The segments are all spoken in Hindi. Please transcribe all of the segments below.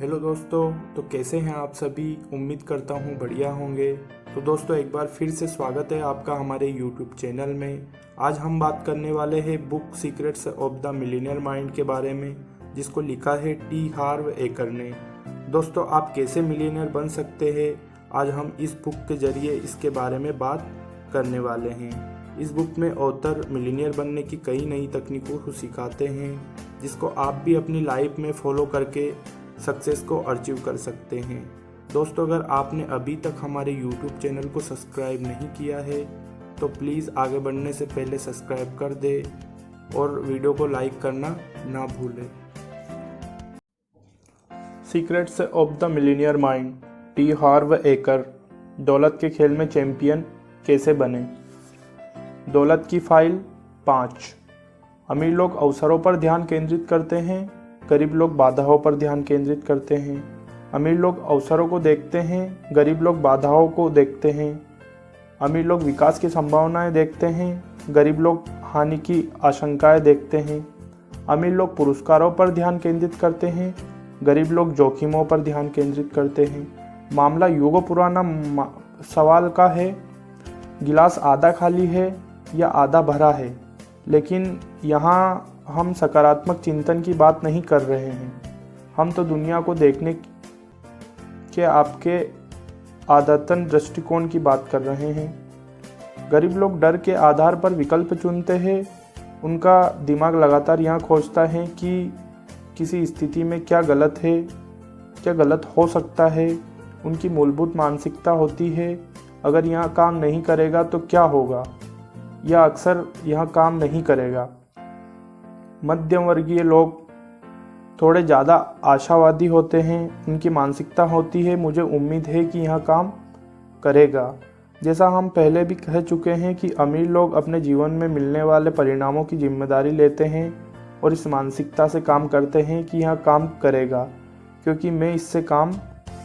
हेलो दोस्तों, तो कैसे हैं आप सभी। उम्मीद करता हूँ बढ़िया होंगे। तो दोस्तों, एक बार फिर से स्वागत है आपका हमारे यूट्यूब चैनल में। आज हम बात करने वाले हैं book secrets of the millionaire mind के बारे में, जिसको लिखा है टी हार्व एकर ने। दोस्तों, आप कैसे मिलीनियर बन सकते हैं, आज हम इस बुक के जरिए इसके बारे में बात करने वाले हैं। इस बुक में ऑथर मिलीनियर बनने की कई नई तकनीकों को सिखाते हैं, जिसको आप भी अपनी लाइफ में फॉलो करके सक्सेस को अचीव कर सकते हैं। दोस्तों, अगर आपने अभी तक हमारे YouTube चैनल को सब्सक्राइब नहीं किया है तो प्लीज़ आगे बढ़ने से पहले सब्सक्राइब कर दे और वीडियो को लाइक करना ना भूलें। Secrets of the millionaire mind, T Harv Eker. दौलत के खेल में चैंपियन कैसे बने। दौलत की फाइल 5। अमीर लोग अवसरों पर ध्यान केंद्रित करते हैं, गरीब लोग बाधाओं पर ध्यान केंद्रित करते हैं। अमीर लोग अवसरों को देखते हैं, गरीब लोग बाधाओं को देखते हैं। अमीर लोग विकास की संभावनाएं देखते हैं, गरीब लोग हानि की आशंकाएं देखते हैं। अमीर लोग पुरस्कारों पर ध्यान केंद्रित करते हैं, गरीब लोग जोखिमों पर ध्यान केंद्रित करते हैं। मामला युगों पुराना सवाल का है, गिलास आधा खाली है या आधा भरा है। लेकिन यहाँ हम सकारात्मक चिंतन की बात नहीं कर रहे हैं, हम तो दुनिया को देखने के आपके आदतन दृष्टिकोण की बात कर रहे हैं। गरीब लोग डर के आधार पर विकल्प चुनते हैं, उनका दिमाग लगातार यहाँ खोजता है कि किसी स्थिति में क्या गलत है, क्या गलत हो सकता है। उनकी मूलभूत मानसिकता होती है, अगर यहाँ काम नहीं करेगा तो क्या होगा, या अक्सर यहाँ काम नहीं करेगा। मध्यम वर्गीय लोग थोड़े ज़्यादा आशावादी होते हैं, उनकी मानसिकता होती है मुझे उम्मीद है कि यह काम करेगा। जैसा हम पहले भी कह चुके हैं कि अमीर लोग अपने जीवन में मिलने वाले परिणामों की जिम्मेदारी लेते हैं और इस मानसिकता से काम करते हैं कि यह काम करेगा क्योंकि मैं इससे काम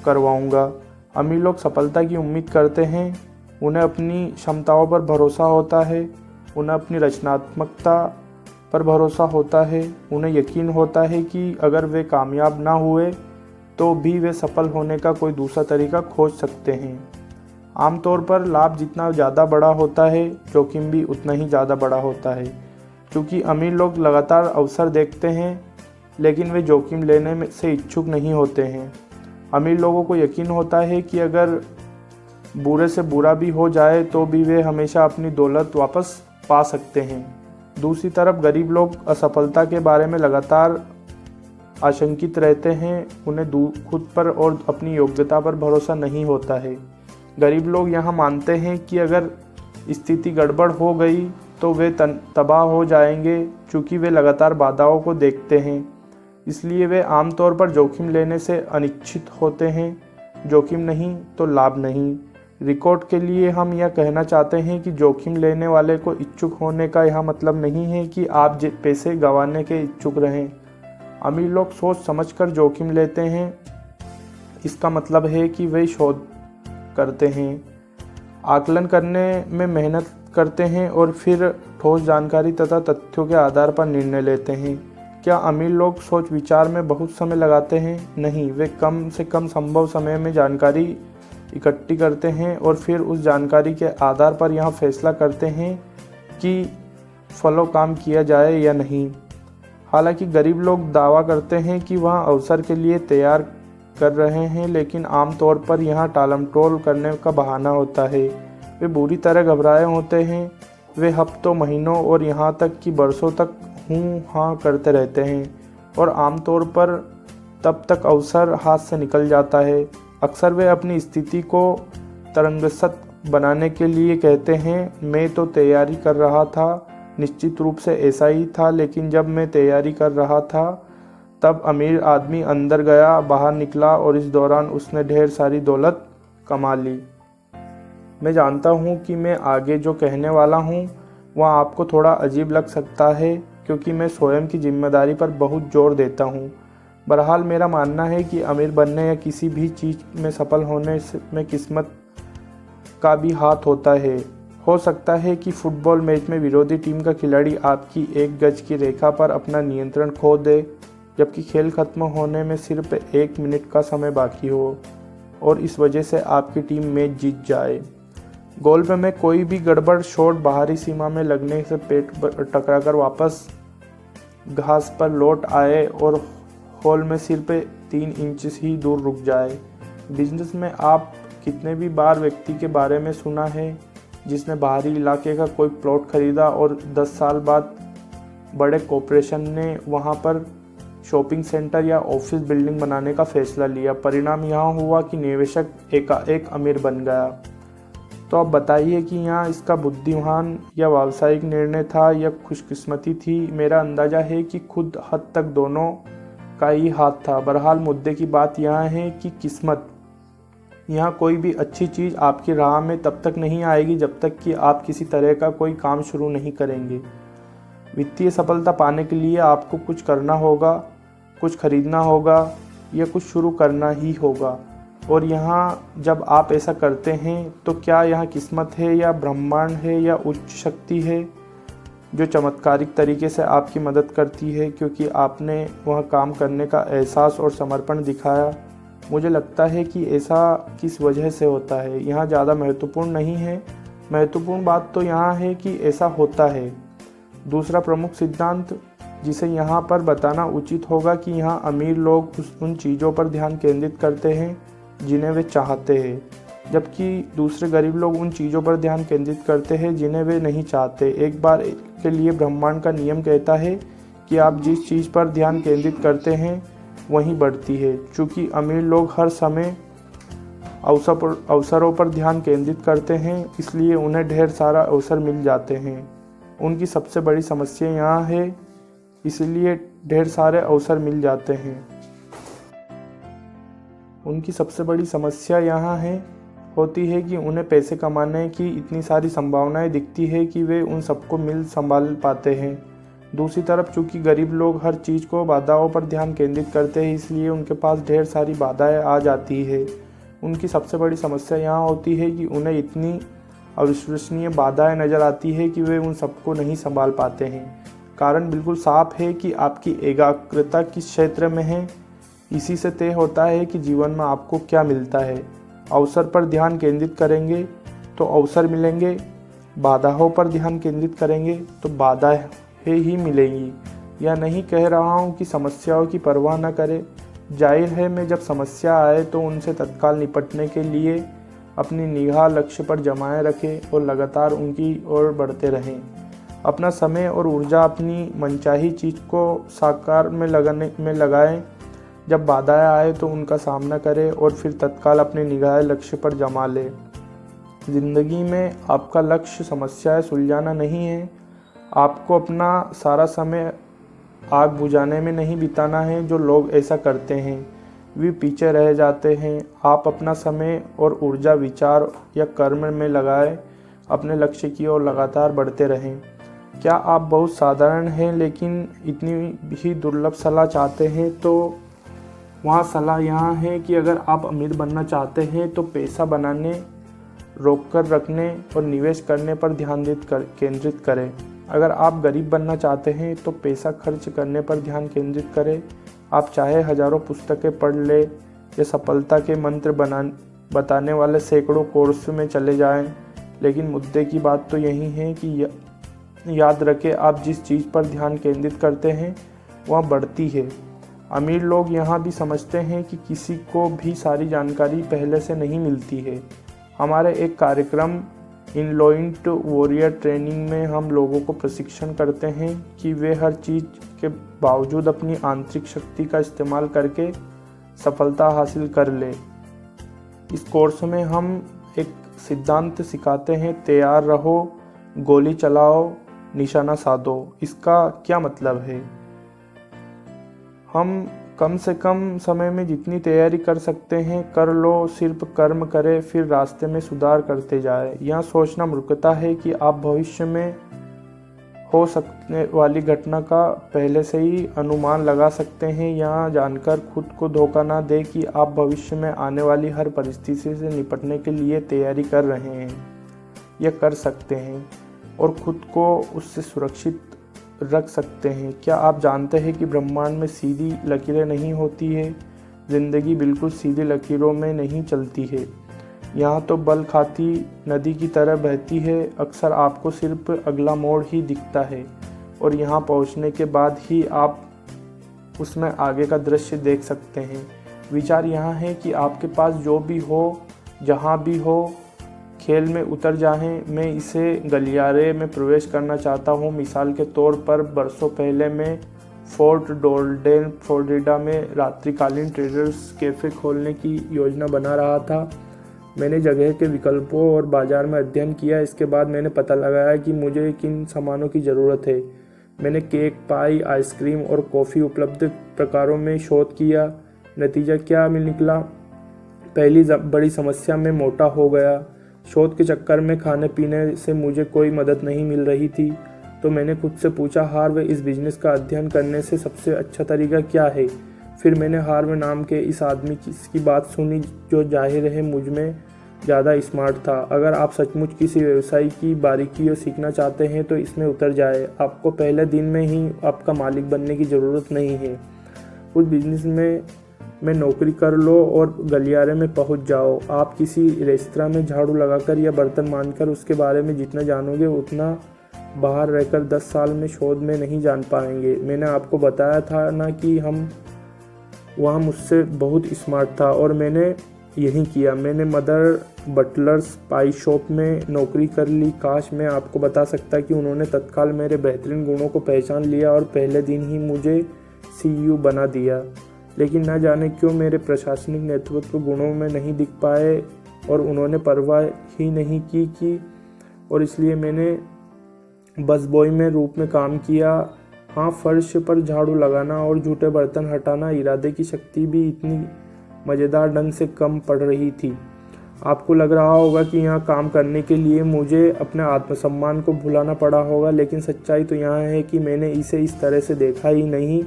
करवाऊंगा। अमीर लोग सफलता की उम्मीद करते हैं, उन्हें अपनी क्षमताओं पर भरोसा होता है, उन्हें अपनी रचनात्मकता पर भरोसा होता है, उन्हें यकीन होता है कि अगर वे कामयाब ना हुए तो भी वे सफल होने का कोई दूसरा तरीका खोज सकते हैं। आमतौर पर लाभ जितना ज़्यादा बड़ा होता है, जोखिम भी उतना ही ज़्यादा बड़ा होता है। क्योंकि अमीर लोग लगातार अवसर देखते हैं लेकिन वे जोखिम लेने में से इच्छुक नहीं होते हैं। अमीर लोगों को यकीन होता है कि अगर बुरे से बुरा भी हो जाए तो भी वे हमेशा अपनी दौलत वापस पा सकते हैं। दूसरी तरफ गरीब लोग असफलता के बारे में लगातार आशंकित रहते हैं, उन्हें खुद पर और अपनी योग्यता पर भरोसा नहीं होता है। गरीब लोग यहाँ मानते हैं कि अगर स्थिति गड़बड़ हो गई तो वे तबाह हो जाएंगे। चूँकि वे लगातार बाधाओं को देखते हैं, इसलिए वे आमतौर पर जोखिम लेने से अनिच्छुक होते हैं। जोखिम नहीं तो लाभ नहीं। रिकॉर्ड के लिए हम यह कहना चाहते हैं कि जोखिम लेने वाले को इच्छुक होने का यह मतलब नहीं है कि आप पैसे गंवाने के इच्छुक रहें। अमीर लोग सोच समझकर जोखिम लेते हैं, इसका मतलब है कि वे शोध करते हैं, आकलन करने में मेहनत करते हैं और फिर ठोस जानकारी तथा तथ्यों के आधार पर निर्णय लेते हैं। क्या अमीर लोग सोच विचार में बहुत समय लगाते हैं? नहीं, वे कम से कम संभव समय में जानकारी इकट्ठी करते हैं और फिर उस जानकारी के आधार पर यह फैसला करते हैं कि फॉलो काम किया जाए या नहीं। हालांकि गरीब लोग दावा करते हैं कि वह अवसर के लिए तैयार कर रहे हैं, लेकिन आमतौर पर यह टालमटोल करने का बहाना होता है। वे बुरी तरह घबराए होते हैं, वे हफ्तों, महीनों और यहाँ तक कि बरसों तक हूँ हाँ करते रहते हैं और आमतौर पर तब तक अवसर हाथ से निकल जाता है। अक्सर वे अपनी स्थिति को तरंगसत बनाने के लिए कहते हैं, मैं तो तैयारी कर रहा था, निश्चित रूप से ऐसा ही था, लेकिन जब मैं तैयारी कर रहा था तब अमीर आदमी अंदर गया, बाहर निकला और इस दौरान उसने ढेर सारी दौलत कमा ली। मैं जानता हूँ कि मैं आगे जो कहने वाला हूँ वह आपको थोड़ा अजीब लग सकता है क्योंकि मैं स्वयं की जिम्मेदारी पर बहुत जोर देता हूँ। बहरहाल मेरा मानना है कि अमीर बनने या किसी भी चीज़ में सफल होने में किस्मत का भी हाथ होता है। हो सकता है कि फुटबॉल मैच में विरोधी टीम का खिलाड़ी आपकी 1 गज की रेखा पर अपना नियंत्रण खो दे जबकि खेल खत्म होने में सिर्फ 1 मिनट का समय बाकी हो और इस वजह से आपकी टीम मैच जीत जाए। गोल्फ में कोई भी गड़बड़ शॉट बाहरी सीमा में लगने से पेट टकराकर वापस घास पर लौट आए और होल में सिर्फ 3 इंच ही दूर रुक जाए। बिजनेस में आप कितने भी बार व्यक्ति के बारे में सुना है जिसने बाहरी इलाके का कोई प्लॉट खरीदा और 10 साल बाद बड़े कॉरपोरेशन ने वहां पर शॉपिंग सेंटर या ऑफिस बिल्डिंग बनाने का फैसला लिया। परिणाम यहाँ हुआ कि निवेशक एक अमीर बन गया। तो अब बताइए कि यहाँ इसका बुद्धिमान या व्यावसायिक निर्णय था या खुशकिस्मती थी। मेरा अंदाजा है कि खुद हद तक दोनों का ही हाथ था। बहरहाल मुद्दे की बात यहाँ है कि किस्मत। यहाँ कोई भी अच्छी चीज़ आपकी राह में तब तक नहीं आएगी जब तक कि आप किसी तरह का कोई काम शुरू नहीं करेंगे। वित्तीय सफलता पाने के लिए आपको कुछ करना होगा, कुछ खरीदना होगा या कुछ शुरू करना ही होगा। और यहाँ जब आप ऐसा करते हैं तो क्या यह किस्मत है या ब्रह्मांड है या उच्च शक्ति है जो चमत्कारिक तरीके से आपकी मदद करती है क्योंकि आपने वह काम करने का एहसास और समर्पण दिखाया। मुझे लगता है कि ऐसा किस वजह से होता है यहाँ ज़्यादा महत्वपूर्ण नहीं है। महत्वपूर्ण बात तो यहाँ है कि ऐसा होता है। दूसरा प्रमुख सिद्धांत जिसे यहाँ पर बताना उचित होगा कि यहाँ अमीर लोग उन चीज़ों पर ध्यान केंद्रित करते हैं जिन्हें वे चाहते हैं, जबकि दूसरे गरीब लोग उन चीज़ों पर ध्यान केंद्रित करते हैं जिन्हें वे नहीं चाहते। एक बार के लिए ब्रह्मांड का नियम कहता है कि आप जिस चीज़ पर ध्यान केंद्रित करते हैं वहीं बढ़ती है। चूँकि अमीर लोग हर समय अवसरों पर ध्यान केंद्रित करते हैं इसलिए उन्हें ढेर सारा अवसर मिल जाते हैं। उनकी सबसे बड़ी समस्या यहाँ है, इसलिए ढेर सारे अवसर मिल जाते हैं। उनकी सबसे बड़ी समस्या यहाँ होती है कि उन्हें पैसे कमाने की इतनी सारी संभावनाएं दिखती है कि वे उन सबको संभाल पाते हैं। दूसरी तरफ चूँकि गरीब लोग हर चीज़ को बाधाओं पर ध्यान केंद्रित करते हैं इसलिए उनके पास ढेर सारी बाधाएं आ जाती है। उनकी सबसे बड़ी समस्या यहाँ होती है कि उन्हें इतनी अविश्वसनीय बाधाएं नज़र आती है कि वे उन सबको नहीं संभाल पाते हैं। कारण बिल्कुल साफ है कि आपकी एकाग्रता किस क्षेत्र में है। इसी से तय होता है कि जीवन में आपको क्या मिलता है। अवसर पर ध्यान केंद्रित करेंगे तो अवसर मिलेंगे, बाधाओं पर ध्यान केंद्रित करेंगे तो बाधाएं ही मिलेंगी। यह नहीं कह रहा हूँ कि समस्याओं की परवाह न करें। जाहिर है मैं जब समस्या आए तो उनसे तत्काल निपटने के लिए अपनी निगाह लक्ष्य पर जमाए रखें और लगातार उनकी ओर बढ़ते रहें। अपना समय और ऊर्जा अपनी मनचाही चीज़ को साकार में लगाएं। जब बाधाएं आए तो उनका सामना करें और फिर तत्काल अपनी निगाह लक्ष्य पर जमा लें। जिंदगी में आपका लक्ष्य समस्याएं सुलझाना नहीं है। आपको अपना सारा समय आग बुझाने में नहीं बिताना है। जो लोग ऐसा करते हैं वे पीछे रह जाते हैं। आप अपना समय और ऊर्जा विचार या कर्म में लगाएं, अपने लक्ष्य की ओर लगातार बढ़ते रहें। क्या आप बहुत साधारण हैं लेकिन इतनी ही दुर्लभ सलाह चाहते हैं तो वहाँ सलाह यहाँ है कि अगर आप अमीर बनना चाहते हैं तो पैसा बनाने, रोक कर रखने और निवेश करने पर ध्यान केंद्रित करें। अगर आप गरीब बनना चाहते हैं तो पैसा खर्च करने पर ध्यान केंद्रित करें। आप चाहे हजारों पुस्तकें पढ़ ले या सफलता के मंत्र बताने वाले सैकड़ों कोर्स में चले जाएं, लेकिन मुद्दे की बात तो यही है कि याद रखें आप जिस चीज़ पर ध्यान केंद्रित करते हैं वह बढ़ती है। अमीर लोग यहाँ भी समझते हैं कि किसी को भी सारी जानकारी पहले से नहीं मिलती है। हमारे एक कार्यक्रम इनलोइंट वॉरियर ट्रेनिंग में हम लोगों को प्रशिक्षण करते हैं कि वे हर चीज़ के बावजूद अपनी आंतरिक शक्ति का इस्तेमाल करके सफलता हासिल कर ले। इस कोर्स में हम एक सिद्धांत सिखाते हैं, तैयार रहो, गोली चलाओ, निशाना साधो। इसका क्या मतलब है? हम कम से कम समय में जितनी तैयारी कर सकते हैं कर लो। सिर्फ कर्म करें, फिर रास्ते में सुधार करते जाए। यह सोचना मूर्खता है कि आप भविष्य में हो सकने वाली घटना का पहले से ही अनुमान लगा सकते हैं। यह जानकर खुद को धोखा ना दें कि आप भविष्य में आने वाली हर परिस्थिति से निपटने के लिए तैयारी कर रहे हैं या कर सकते हैं और खुद को उससे सुरक्षित रख सकते हैं। क्या आप जानते हैं कि ब्रह्मांड में सीधी लकीरें नहीं होती है? ज़िंदगी बिल्कुल सीधी लकीरों में नहीं चलती है। यहाँ तो बल खाती नदी की तरह बहती है। अक्सर आपको सिर्फ अगला मोड़ ही दिखता है और यहाँ पहुँचने के बाद ही आप उसमें आगे का दृश्य देख सकते हैं। विचार यहाँ है कि आपके पास जो भी हो, जहाँ भी हो, खेल में उतर जाएं। मैं इसे गलियारे में प्रवेश करना चाहता हूँ। मिसाल के तौर पर बरसों पहले मैं फोर्ट डोल्डेन फ्लोरिडा में रात्रिकालीन ट्रेडर्स कैफ़े खोलने की योजना बना रहा था। मैंने जगह के विकल्पों और बाज़ार में अध्ययन किया। इसके बाद मैंने पता लगाया कि मुझे किन सामानों की ज़रूरत है। मैंने केक, पाई, आइसक्रीम और कॉफ़ी उपलब्ध प्रकारों में शोध किया। नतीजा क्या निकला? पहली बड़ी समस्या में मोटा हो गया। शोध के चक्कर में खाने पीने से मुझे कोई मदद नहीं मिल रही थी। तो मैंने खुद से पूछा, हार्व, इस बिजनेस का अध्ययन करने से सबसे अच्छा तरीका क्या है? फिर मैंने हार्व नाम के इस आदमी की बात सुनी जो जाहिर है मुझ में ज़्यादा स्मार्ट था। अगर आप सचमुच किसी व्यवसाय की बारीकियों सीखना चाहते हैं तो इसमें उतर जाए। आपको पहले दिन में ही आपका मालिक बनने की ज़रूरत नहीं है। उस बिजनेस में नौकरी कर लो और गलियारे में पहुंच जाओ। आप किसी रेस्तरां में झाड़ू लगाकर या बर्तन मांजकर उसके बारे में जितना जानोगे उतना बाहर रहकर 10 साल में शोध में नहीं जान पाएंगे। मैंने आपको बताया था ना कि वहाँ मुझसे बहुत स्मार्ट था और मैंने यही किया। मैंने मदर बटलर्स पाई शॉप में नौकरी कर ली। काश मैं आपको बता सकता कि उन्होंने तत्काल मेरे बेहतरीन गुणों को पहचान लिया और पहले दिन ही मुझे CEO बना दिया। लेकिन न जाने क्यों मेरे प्रशासनिक नेतृत्व गुणों में नहीं दिख पाए और उन्होंने परवाह ही नहीं की और इसलिए मैंने बस बॉय में रूप में काम किया। हाँ, फर्श पर झाड़ू लगाना और झूठे बर्तन हटाना इरादे की शक्ति भी इतनी मज़ेदार ढंग से कम पड़ रही थी। आपको लग रहा होगा कि यहाँ काम करने के लिए मुझे अपने आत्मसम्मान को भुलाना पड़ा होगा, लेकिन सच्चाई तो यहाँ है कि मैंने इसे इस तरह से देखा ही नहीं।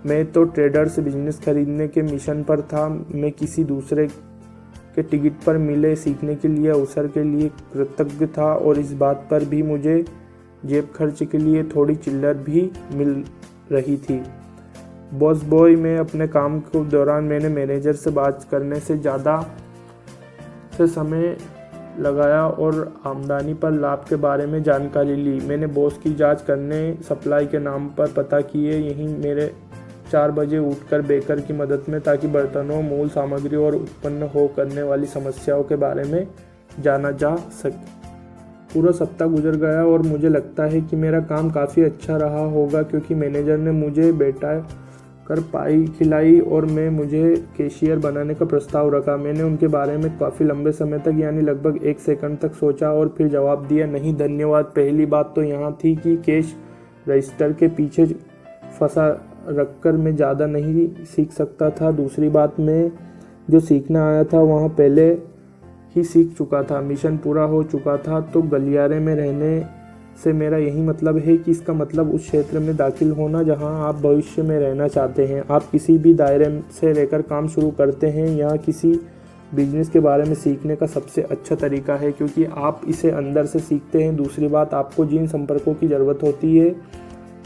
मैं तो ट्रेडर से बिजनेस खरीदने के मिशन पर था। मैं किसी दूसरे के टिकट पर मिले सीखने के लिए अवसर के लिए कृतज्ञ था और इस बात पर भी मुझे जेब खर्च के लिए थोड़ी चिल्लर भी मिल रही थी। बॉस बॉय में अपने काम के दौरान मैंने मैनेजर से बात करने से ज़्यादा से समय लगाया और आमदनी पर लाभ के बारे में जानकारी ली। मैंने बॉस की जांच करने, सप्लाई के नाम पर पता किए। यहीं मेरे 4 बजे उठकर बेकर की मदद में, ताकि बर्तनों, मूल सामग्री और उत्पन्न हो करने वाली समस्याओं के बारे में जाना जा सके। पूरा सप्ताह गुजर गया और मुझे लगता है कि मेरा काम काफ़ी अच्छा रहा होगा क्योंकि मैनेजर ने मुझे बैठा कर पाई खिलाई और मुझे कैशियर बनाने का प्रस्ताव रखा। मैंने उनके बारे में काफ़ी लंबे समय तक यानी लगभग 1 सेकंड तक सोचा और फिर जवाब दिया, नहीं धन्यवाद। पहली बात तो यहाँ थी कि कैश रजिस्टर के पीछे फंसा रखकर मैं ज़्यादा नहीं सीख सकता था। दूसरी बात, मैं जो सीखना आया था वहाँ पहले ही सीख चुका था। मिशन पूरा हो चुका था। तो गलियारे में रहने से मेरा यही मतलब है कि इसका मतलब उस क्षेत्र में दाखिल होना जहां आप भविष्य में रहना चाहते हैं। आप किसी भी दायरे से रहकर काम शुरू करते हैं। यहाँ किसी बिजनेस के बारे में सीखने का सबसे अच्छा तरीका है क्योंकि आप इसे अंदर से सीखते हैं। दूसरी बात, आपको जिन संपर्कों की ज़रूरत होती है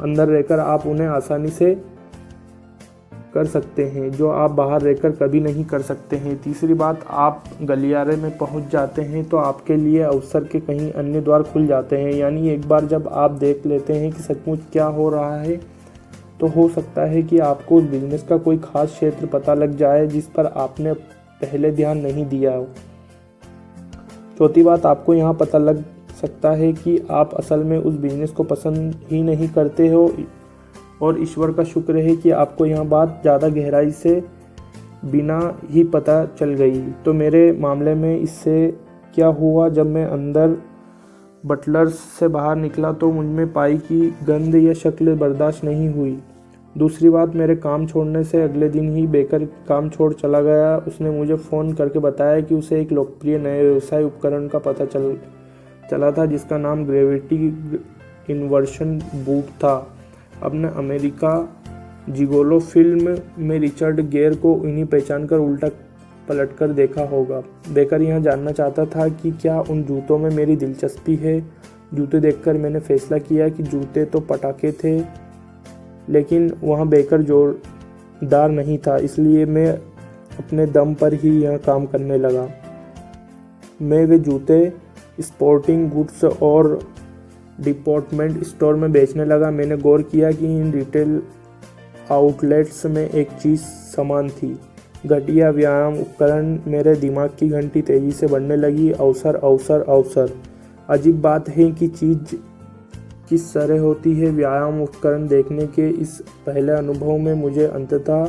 अंदर रहकर आप उन्हें आसानी से कर सकते हैं जो आप बाहर रहकर कभी नहीं कर सकते हैं। तीसरी बात, आप गलियारे में पहुंच जाते हैं तो आपके लिए अवसर के कहीं अन्य द्वार खुल जाते हैं। यानी एक बार जब आप देख लेते हैं कि सचमुच क्या हो रहा है तो हो सकता है कि आपको उस बिजनेस का कोई खास क्षेत्र पता लग जाए जिस पर आपने पहले ध्यान नहीं दिया हो। चौथी बात, आपको यहाँ पता लग सकता है कि आप असल में उस बिजनेस को पसंद ही नहीं करते हो और ईश्वर का शुक्र है कि आपको यह बात ज़्यादा गहराई से बिना ही पता चल गई। तो मेरे मामले में इससे क्या हुआ, जब मैं अंदर बटलर्स से बाहर निकला तो मुझमें पाई की गंध या शक्ल बर्दाश्त नहीं हुई। दूसरी बात, मेरे काम छोड़ने से अगले दिन ही बेकर काम छोड़ चला गया। उसने मुझे फ़ोन करके बताया कि उसे एक लोकप्रिय नए व्यवसाय उपकरण का पता चला था जिसका नाम ग्रेविटी इन्वर्शन बूट था। अपने अमेरिका जिगोलो फिल्म में रिचर्ड गेयर को इन्हीं पहचान कर उल्टा पलट कर देखा होगा। बेकर यह जानना चाहता था कि क्या उन जूतों में मेरी दिलचस्पी है। जूते देखकर मैंने फैसला किया कि जूते तो पटाखे थे, लेकिन वहाँ बेकर जोरदार नहीं था, इसलिए मैं अपने दम पर ही यह काम करने लगा। मैं वे जूते स्पोर्टिंग गुड्स और डिपार्टमेंट स्टोर में बेचने लगा। मैंने गौर किया कि इन रिटेल आउटलेट्स में एक चीज़ समान थी, घटिया व्यायाम उपकरण। मेरे दिमाग की घंटी तेजी से बढ़ने लगी। अवसर अवसर अवसर। अजीब बात है कि चीज़ किस तरह होती है। व्यायाम उपकरण देखने के इस पहले अनुभव में मुझे अंततः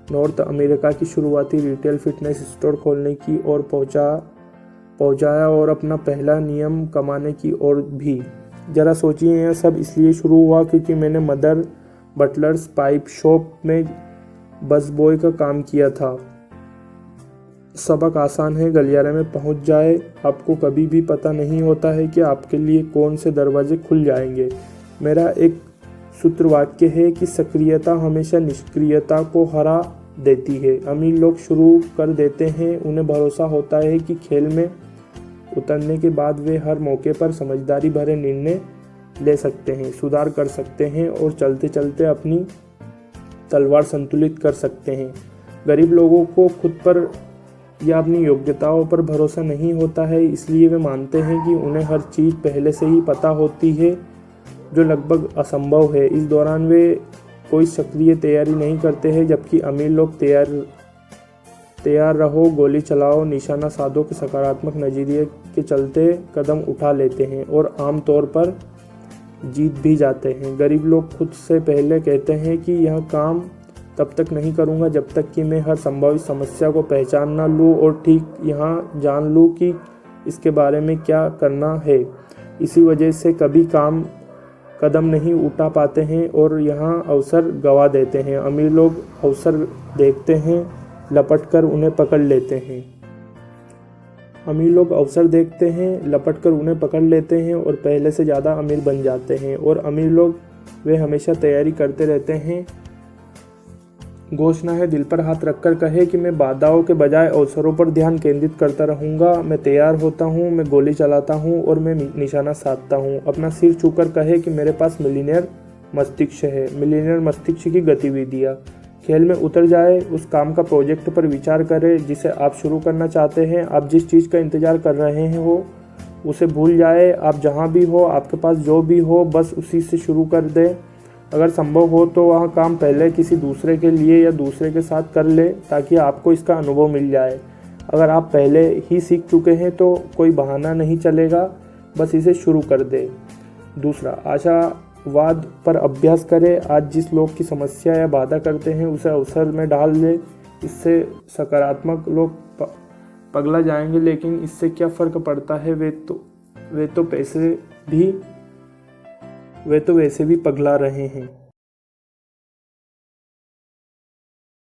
नॉर्थ अमेरिका की शुरुआती रिटेल फिटनेस स्टोर खोलने की ओर पहुंचाया और अपना पहला नियम कमाने की ओर भी। ज़रा सोचिए, यह सब इसलिए शुरू हुआ क्योंकि मैंने मदर बटलर्स पाइप शॉप में बसबॉय का काम किया था। सबक आसान है, गलियारे में पहुंच जाए। आपको कभी भी पता नहीं होता है कि आपके लिए कौन से दरवाजे खुल जाएंगे। मेरा एक सूत्र वाक्य है कि सक्रियता हमेशा निष्क्रियता को हरा देती है। अमीर लोग शुरू कर देते हैं, उन्हें भरोसा होता है कि खेल में उतरने के बाद वे हर मौके पर समझदारी भरे निर्णय ले सकते हैं, सुधार कर सकते हैं और चलते चलते अपनी तलवार संतुलित कर सकते हैं। गरीब लोगों को खुद पर या अपनी योग्यताओं पर भरोसा नहीं होता है, इसलिए वे मानते हैं कि उन्हें हर चीज़ पहले से ही पता होती है, जो लगभग असंभव है। इस दौरान वे कोई सक्रिय तैयारी नहीं करते हैं, जबकि अमीर लोग तैयार रहो, गोली चलाओ, निशाना साधो के सकारात्मक नज़रिए के चलते कदम उठा लेते हैं और आमतौर पर जीत भी जाते हैं। गरीब लोग खुद से पहले कहते हैं कि यह काम तब तक नहीं करूंगा जब तक कि मैं हर संभावित समस्या को पहचान ना लूँ और ठीक यहाँ जान लूँ कि इसके बारे में क्या करना है। इसी वजह से कभी कदम नहीं उठा पाते हैं और यहाँ अवसर गंवा देते हैं। अमीर लोग अवसर देखते हैं, लपटकर उन्हें पकड़ लेते हैं। अमीर लोग अवसर देखते हैं, लपटकर उन्हें पकड़ लेते हैं और पहले से ज़्यादा अमीर बन जाते हैं। और अमीर लोग वे हमेशा तैयारी करते रहते हैं। घोषणा है, दिल पर हाथ रखकर कहे कि मैं बाधाओं के बजाय अवसरों पर ध्यान केंद्रित करता रहूँगा। मैं तैयार होता हूँ, मैं गोली चलाता हूँ और मैं निशाना साधता हूँ। अपना सिर छूकर कहे कि मेरे पास मिलीनियर मस्तिष्क है। मिलीनियर मस्तिष्क की गतिविधियाँ। खेल में उतर जाए, उस काम का प्रोजेक्ट पर विचार करें जिसे आप शुरू करना चाहते हैं। आप जिस चीज़ का इंतजार कर रहे हैं वो उसे भूल जाए। आप जहाँ भी हो, आपके पास जो भी हो, बस उसी से शुरू कर दें। अगर संभव हो तो वह काम पहले किसी दूसरे के लिए या दूसरे के साथ कर ले ताकि आपको इसका अनुभव मिल जाए। अगर आप पहले ही सीख चुके हैं तो कोई बहाना नहीं चलेगा, बस इसे शुरू कर दे। दूसरा, आशावाद पर अभ्यास करें। आज जिस लोग की समस्या या बाधा करते हैं उसे अवसर में डाल दे। इससे सकारात्मक लोग पगला जाएंगे, लेकिन इससे क्या फ़र्क पड़ता है, वे तो वैसे भी पगला रहे हैं।